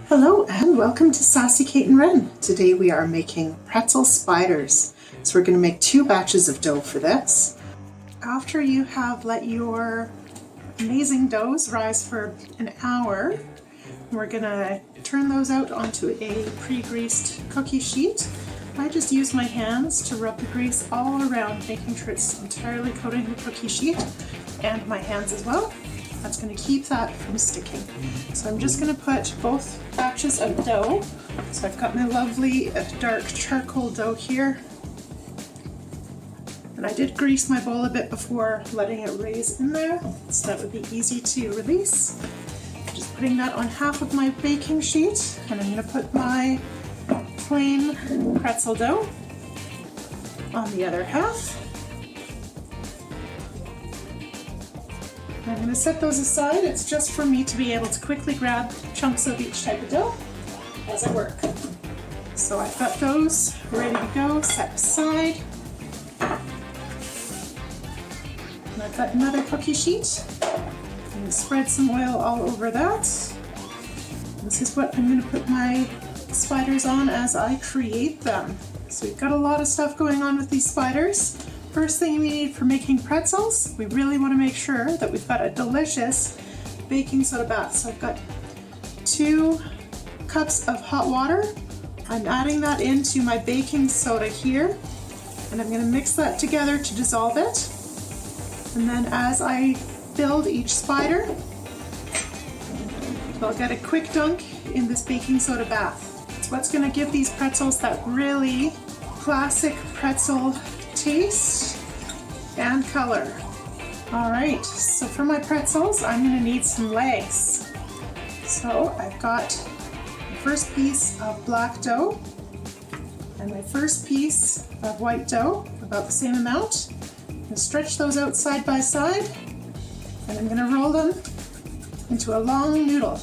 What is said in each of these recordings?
Hello and welcome to Sassy Kate and Ren. Today we are making pretzel spiders. So we're going to make 2 batches of dough for this. After you have let your amazing doughs rise for an hour, we're going to turn those out onto a pre-greased cookie sheet. I just use my hands to rub the grease all around, making sure it's entirely coating the cookie sheet and my hands as well. That's going to keep that from sticking. So I'm just going to put both batches of dough. So I've got my lovely dark charcoal dough here. And I did grease my bowl a bit before letting it raise in there, so that would be easy to release. Just putting that on half of my baking sheet, and I'm going to put my plain pretzel dough on the other half. I'm going to set those aside. It's just for me to be able to quickly grab chunks of each type of dough as I work. So I've got those ready to go, set aside. And I've got another cookie sheet. I'm going to spread some oil all over that. This is what I'm going to put my spiders on as I create them. So we've got a lot of stuff going on with these spiders. First thing we need for making pretzels, we really want to make sure that we've got a delicious baking soda bath. So I've got 2 cups of hot water. I'm adding that into my baking soda here, and I'm going to mix that together to dissolve it. And then as I build each spider, I'll get a quick dunk in this baking soda bath. It's what's going to give these pretzels that really classic pretzel taste and color. Alright, so for my pretzels, I'm going to need some legs. So I've got the first piece of black dough and my first piece of white dough, about the same amount. I'm going to stretch those out side by side, and I'm going to roll them into a long noodle.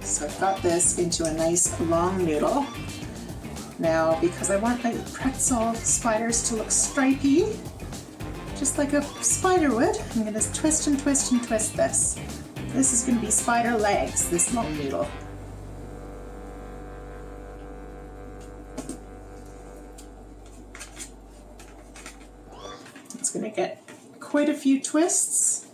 So I've got this into a nice long noodle. Now, because I want my pretzel spiders to look stripy, just like a spider would, I'm going to twist and twist and twist this. This is going to be spider legs, this long noodle. It's going to get quite a few twists.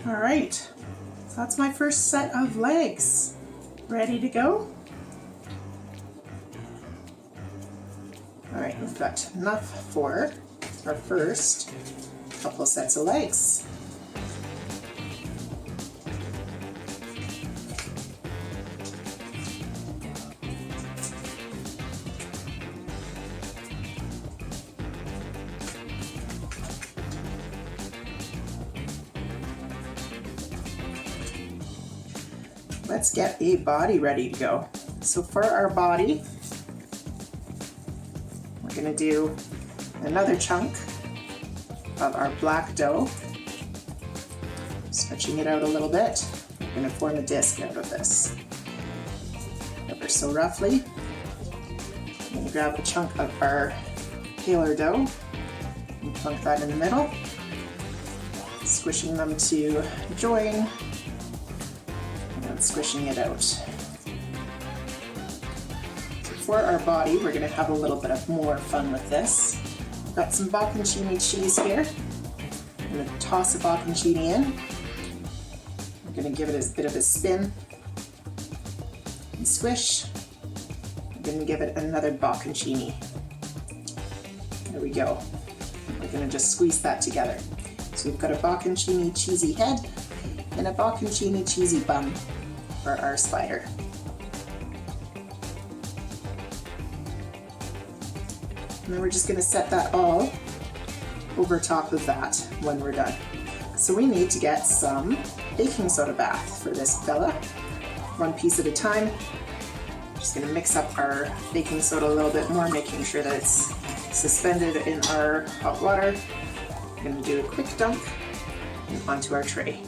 Alright, so that's my first set of legs. Ready to go? Alright, we've got enough for our first couple sets of legs. Let's get a body ready to go. So for our body, we're going to do another chunk of our black dough, stretching it out a little bit. We're going to form a disc out of this, ever so roughly. I'm going to grab a chunk of our paler dough and plunk that in the middle, squishing them to join, squishing it out. So for our body, we're going to have a little bit of more fun with this. I've got some bocconcini cheese here. I'm going to toss a bocconcini in. I'm going to give it a bit of a spin and swish. I'm going to give it another bocconcini. There we go. We're going to just squeeze that together. So we've got a bocconcini cheesy head and a bocconcini cheesy bum for our spider. And then we're just going to set that all over top of that when we're done. So we need to get some baking soda bath for this fella. 1 piece at a time. Just going to mix up our baking soda a little bit more, making sure that it's suspended in our hot water. I'm going to do a quick dunk onto our tray.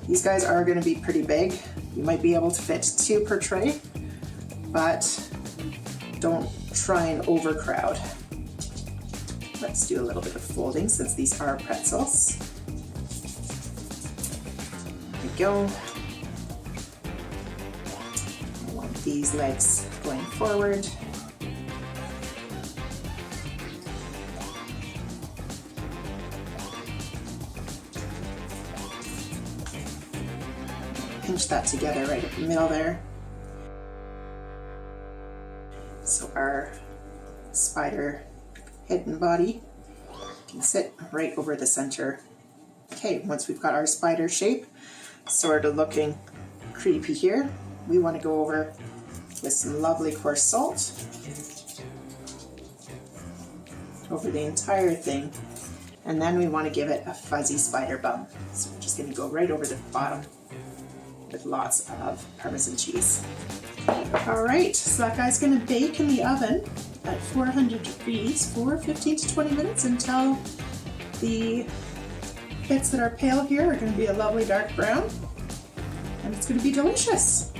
These guys are going to be pretty big. You might be able to fit 2 per tray, but don't try and overcrowd. Let's do a little bit of folding since these are pretzels. There we go. I want these legs going forward. Pinch that together right at the middle there. So our spider head and body can sit right over the center. Okay, once we've got our spider shape sort of looking creepy here, we want to go over with some lovely coarse salt over the entire thing, and then we want to give it a fuzzy spider bum. So we're just going to go right over the bottom with lots of Parmesan cheese. All right, so that guy's going to bake in the oven at 400 degrees for 15 to 20 minutes until the bits that are pale here are going to be a lovely dark brown, and it's going to be delicious.